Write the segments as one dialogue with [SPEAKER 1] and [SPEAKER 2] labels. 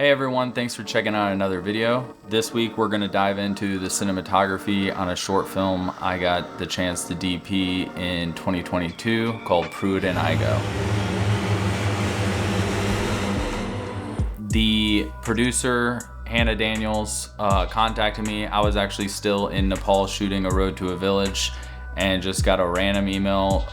[SPEAKER 1] Hey everyone, thanks for checking out another video. This week we're going to dive into the cinematography on a short film I got the chance to DP in 2022 called Pruitt Igoe. The producer, Rachael Daniels, contacted me. I was actually still in Nepal shooting A Road to a Village and just got a random email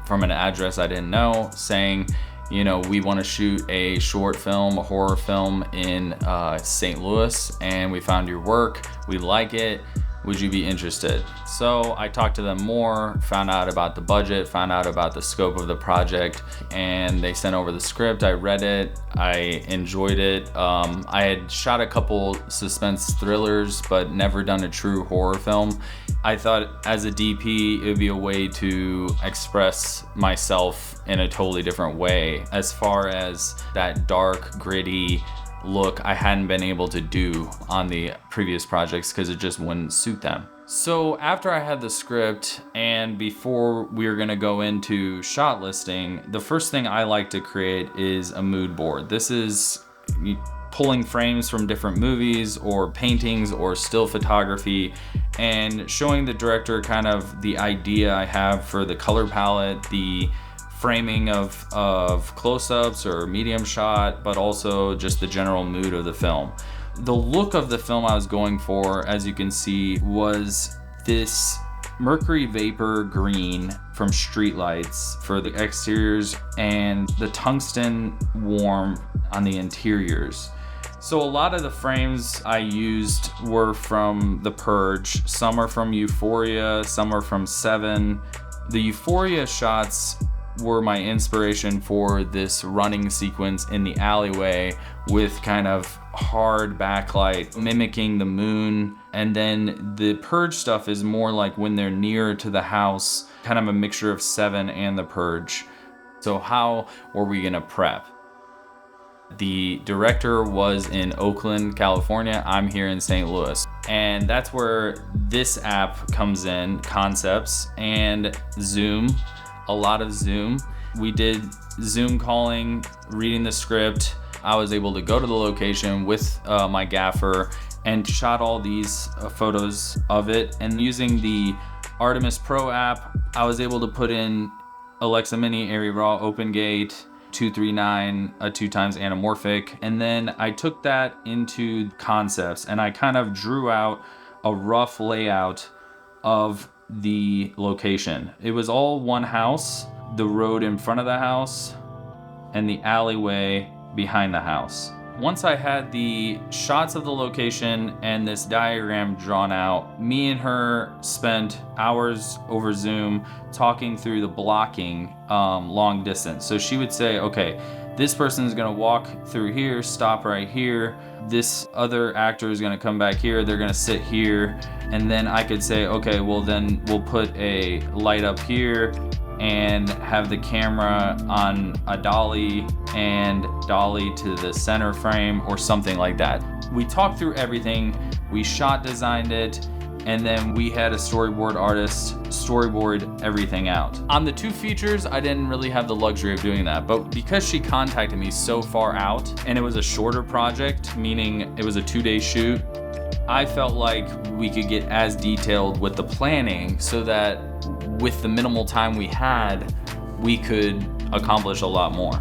[SPEAKER 1] from an address I didn't know saying, you know, we want to shoot a short film, a horror film in St. Louis, and we found your work, we like it, would you be interested? So I talked to them more, found out about the budget, found out about the scope of the project, and they sent over the script. I read it, I enjoyed it. I had shot a couple suspense thrillers, but never done a true horror film. I thought as a DP, it would be a way to express myself in a totally different way as far as that dark, gritty look I hadn't been able to do on the previous projects because it just wouldn't suit them. So after I had the script and before we were gonna go into shot listing, the first thing I like to create is a mood board. This is pulling frames from different movies or paintings or still photography and showing the director kind of the idea I have for the color palette, the framing of close-ups or medium shot, but also just the general mood of the film. The look of the film I was going for, as you can see, was this mercury vapor green from streetlights for the exteriors and the tungsten warm on the interiors. So a lot of the frames I used were from The Purge. Some are from Euphoria, some are from Seven. The Euphoria shots were my inspiration for this running sequence in the alleyway with kind of hard backlight mimicking the moon. And then the Purge stuff is more like when they're near to the house, kind of a mixture of Seven and The Purge. So how were we gonna prep? The director was in Oakland, California. I'm here in St. Louis. And that's where this app comes in, Concepts and Zoom. A lot of Zoom. We did Zoom calling, reading the script. I was able to go to the location with my gaffer and shot all these photos of it. And using the Artemis Pro app, I was able to put in Alexa Mini, Airy Raw, OpenGate, 239, a 2x anamorphic. And then I took that into Concepts and I kind of drew out a rough layout of the location. It was all one house, the road in front of the house, and the alleyway behind the house. Once I had the shots of the location and this diagram drawn out, me and her spent hours over Zoom talking through the blocking long distance. So she would say, okay, this person is gonna walk through here, stop right here. This other actor is gonna come back here, they're gonna sit here. And then I could say, okay, well then we'll put a light up here and have the camera on a dolly and dolly to the center frame or something like that. We talked through everything, we shot designed it, and then we had a storyboard artist storyboard everything out. On the two features, I didn't really have the luxury of doing that, but because she contacted me so far out and it was a shorter project, meaning it was a 2-day shoot, I felt like we could get as detailed with the planning so that with the minimal time we had, we could accomplish a lot more.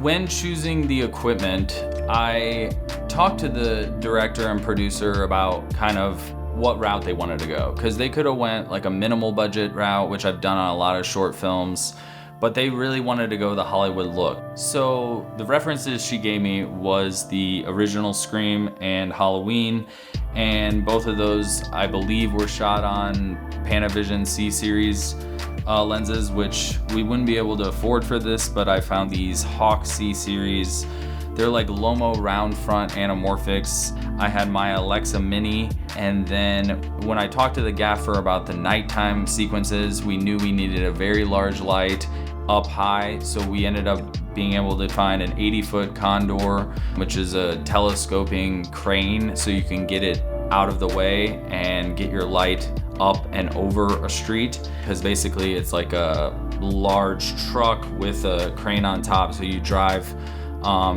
[SPEAKER 1] When choosing the equipment, I talked to the director and producer about kind of what route they wanted to go, because they could have went like a minimal budget route, which I've done on a lot of short films, but they really wanted to go the Hollywood look. So the references she gave me was the original Scream and Halloween, and both of those I believe were shot on Panavision C-Series lenses, which we wouldn't be able to afford for this, but I found these Hawk C-Series. They're like Lomo round front anamorphics. I had my Alexa Mini, and then when I talked to the gaffer about the nighttime sequences, we knew we needed a very large light up high, so we ended up being able to find an 80-foot Condor, which is a telescoping crane, so you can get it out of the way and get your light up and over a street, because basically it's like a large truck with a crane on top, so you drive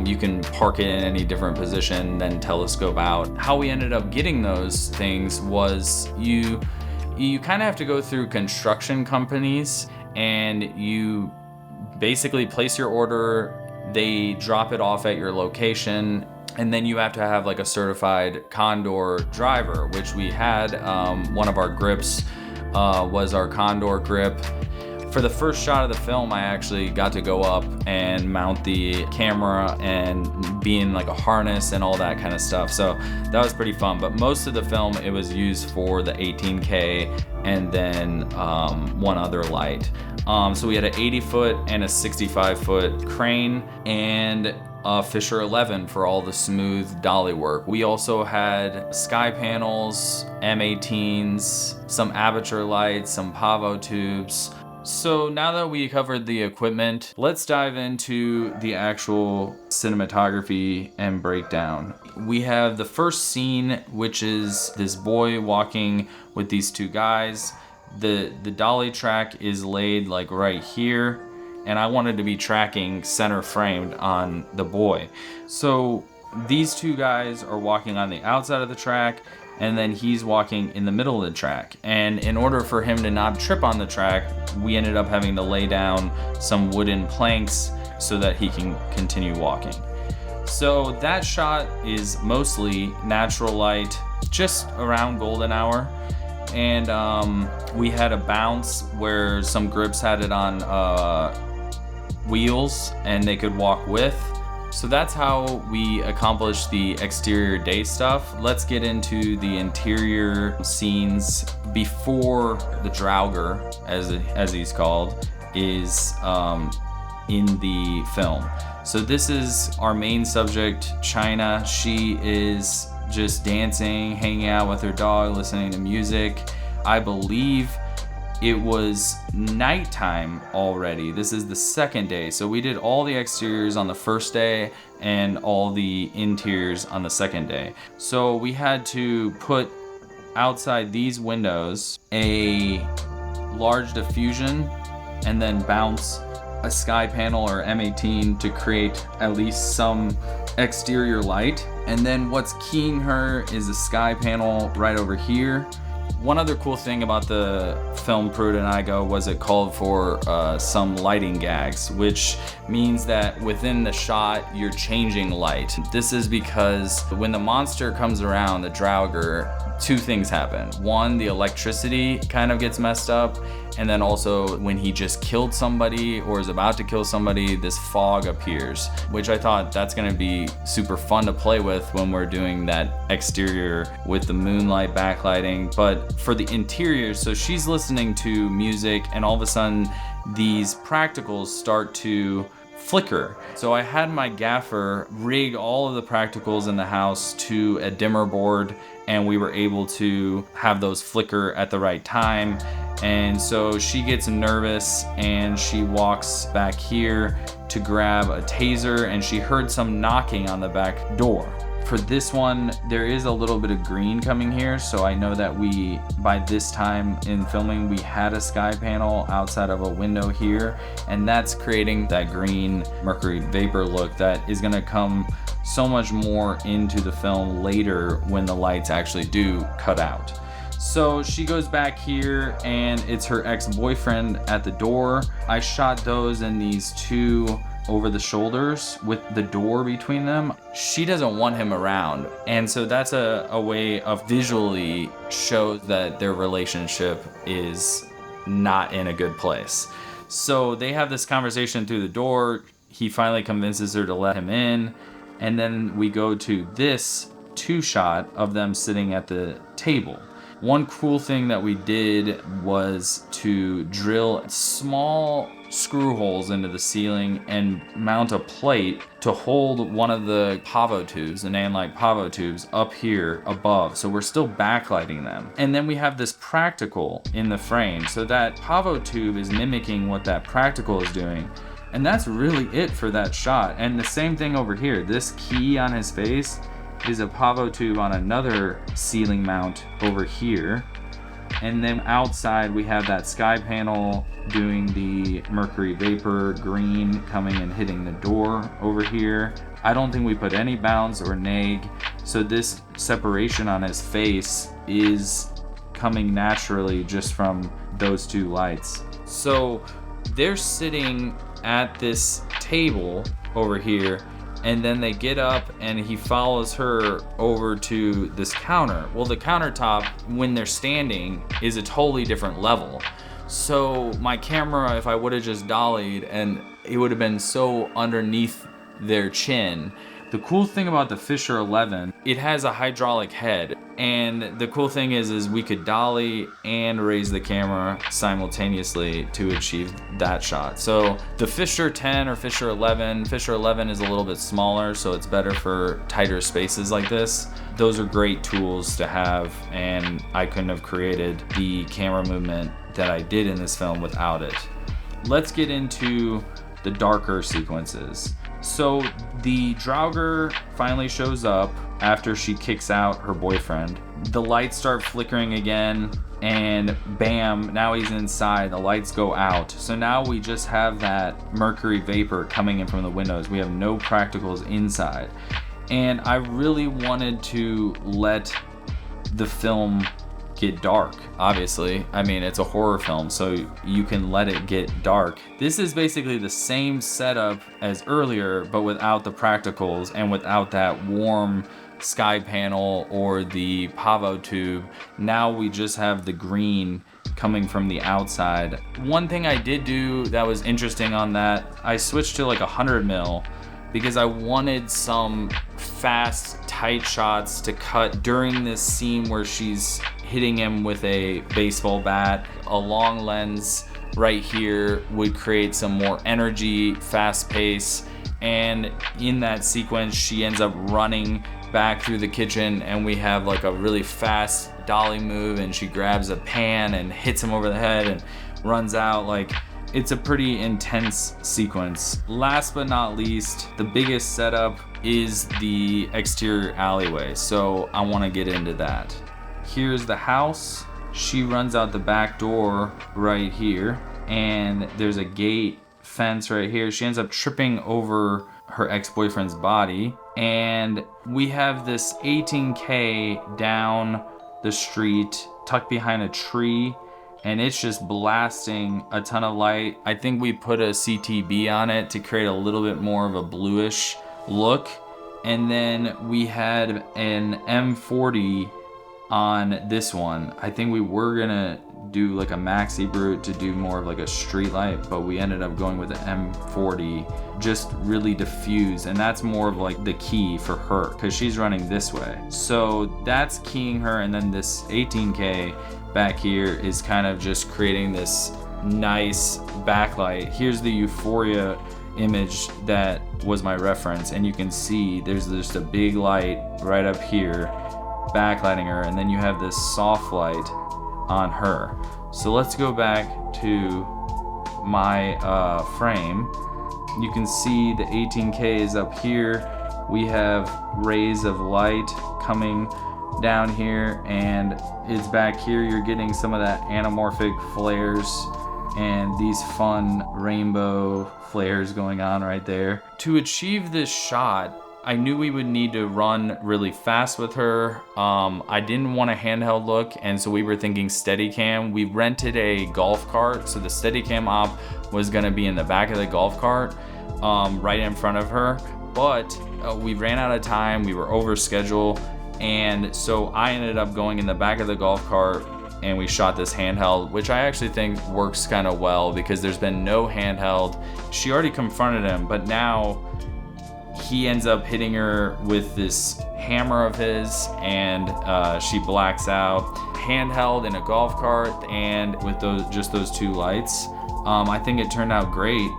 [SPEAKER 1] You can park it in any different position, then telescope out. How we ended up getting those things was you kind of have to go through construction companies, and you basically place your order, they drop it off at your location, and then you have to have like a certified Condor driver, which we had. One of our grips was our Condor grip. For the first shot of the film, I actually got to go up and mount the camera and be in like a harness and all that kind of stuff. So that was pretty fun. But most of the film, it was used for the 18K and then one other light. So we had an 80-foot and a 65-foot crane and a Fisher 11 for all the smooth dolly work. We also had sky panels, M18s, some Aputure lights, some Pavo tubes. So now that we covered the equipment, let's dive into the actual cinematography and breakdown. We have the first scene, which is this boy walking with these two guys. The dolly track is laid like right here, and I wanted to be tracking center framed on the boy. So these two guys are walking on the outside of the track, and then he's walking in the middle of the track. And in order for him to not trip on the track, we ended up having to lay down some wooden planks so that he can continue walking. So that shot is mostly natural light, just around golden hour. And we had a bounce where some grips had it on wheels and they could walk with. So that's how we accomplished the exterior day stuff. Let's get into the interior scenes before the Drauger, as he's called, is in the film. So this is our main subject, China. She is just dancing, hanging out with her dog, listening to music. I believe it was nighttime already. This is the second day. So we did all the exteriors on the first day and all the interiors on the second day. So we had to put outside these windows a large diffusion and then bounce a sky panel or M18 to create at least some exterior light. And then what's keying her is a sky panel right over here. One other cool thing about the film Pruitt Igoe was it called for some lighting gags, which means that within the shot you're changing light. This is because when the monster comes around, the Drauger, two things happen. One, the electricity kind of gets messed up, and then also when he just killed somebody or is about to kill somebody, this fog appears, which I thought that's gonna be super fun to play with when we're doing that exterior with the moonlight backlighting. But for the interior, so she's listening to music and all of a sudden these practicals start to flicker. So I had my gaffer rig all of the practicals in the house to a dimmer board, and we were able to have those flicker at the right time. And so she gets nervous and she walks back here to grab a taser, and she heard some knocking on the back door. For this one, there is a little bit of green coming here, so I know that we, by this time in filming, we had a sky panel outside of a window here, and that's creating that green mercury vapor look that is gonna come so much more into the film later when the lights actually do cut out. So she goes back here and it's her ex-boyfriend at the door. I shot those in these two over the shoulders with the door between them. She doesn't want him around, and so that's a way of visually show that their relationship is not in a good place. So they have this conversation through the door. He finally convinces her to let him in, and then we go to this two shot of them sitting at the table. One cool thing that we did was to drill small screw holes into the ceiling and mount a plate to hold one of the Pavo tubes, the Nanlite Pavo tubes, up here above. So we're still backlighting them. And then we have this practical in the frame. So that Pavo tube is mimicking what that practical is doing. And that's really it for that shot. And the same thing over here. This key on his face is a Pavo tube on another ceiling mount over here. And then outside we have that sky panel doing the mercury vapor green coming and hitting the door over here. I don't think we put any bounds or neg, so this separation on his face is coming naturally just from those two lights. So they're sitting at this table over here, and then they get up and he follows her over to this counter. Well, the countertop, when they're standing, is a totally different level. So my camera, if I would have just dollied, and it would have been so underneath their chin. The cool thing about the Fisher 11, it has a hydraulic head, and the cool thing is we could dolly and raise the camera simultaneously to achieve that shot. So the Fisher 10 or Fisher 11 is a little bit smaller, so it's better for tighter spaces like this. Those are great tools to have, and I couldn't have created the camera movement that I did in this film without it. Let's get into the darker sequences. So the Draugr finally shows up after she kicks out her boyfriend. The lights start flickering again, and bam, now he's inside. The lights go out. So now we just have that mercury vapor coming in from the windows. We have no practicals inside. And I really wanted to let the film get dark. Obviously, I mean, it's a horror film, so you can let it get dark. This is basically the same setup as earlier, but without the practicals and without that warm sky panel or the pavo tube. Now we just have the green coming from the outside. One thing I did do that was interesting on that, I switched to like 100 mil because I wanted some fast, tight shots to cut during this scene where she's hitting him with a baseball bat. A long lens right here would create some more energy, fast pace, and in that sequence she ends up running back through the kitchen, and we have like a really fast dolly move, and she grabs a pan and hits him over the head and runs out. Like, it's a pretty intense sequence. Last but not least, the biggest setup is the exterior alleyway, so I want to get into that. Here's the house. She runs out the back door right here, and there's a gate fence right here. She ends up tripping over her ex-boyfriend's body, and we have this 18K down the street tucked behind a tree, and it's just blasting a ton of light. I think we put a CTB on it to create a little bit more of a bluish look, and then we had an M40 on this one. I think we were gonna do like a maxi brute to do more of like a street light, but we ended up going with the M40, just really diffuse, and that's more of like the key for her because she's running this way. So that's keying her, and then this 18K back here is kind of just creating this nice backlight. Here's the Euphoria image that was my reference, and you can see there's just a big light right up here backlighting her, and then you have this soft light on her. So let's go back to my frame. You can see the 18K is up here. We have rays of light coming down here, and it's back here. You're getting some of that anamorphic flares and these fun rainbow flares going on right there. To achieve this shot, I knew we would need to run really fast with her. I didn't want a handheld look, and so we were thinking Steadicam. We rented a golf cart, so the Steadicam op was gonna be in the back of the golf cart, right in front of her. But we ran out of time, we were over schedule, and so I ended up going in the back of the golf cart, and we shot this handheld, which I actually think works kind of well because there's been no handheld. She already confronted him, but now he ends up hitting her with this hammer of his, and she blacks out. Handheld in a golf cart and with those two lights. I think it turned out great.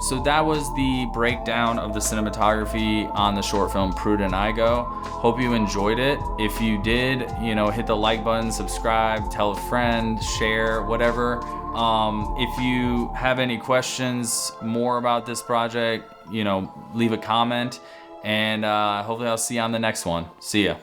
[SPEAKER 1] So that was the breakdown of the cinematography on the short film Pruitt Igoe. Hope you enjoyed it. If you did, hit the like button, subscribe, tell a friend, share, whatever. If you have any questions more about this project, leave a comment, and hopefully I'll see you on the next one. See ya.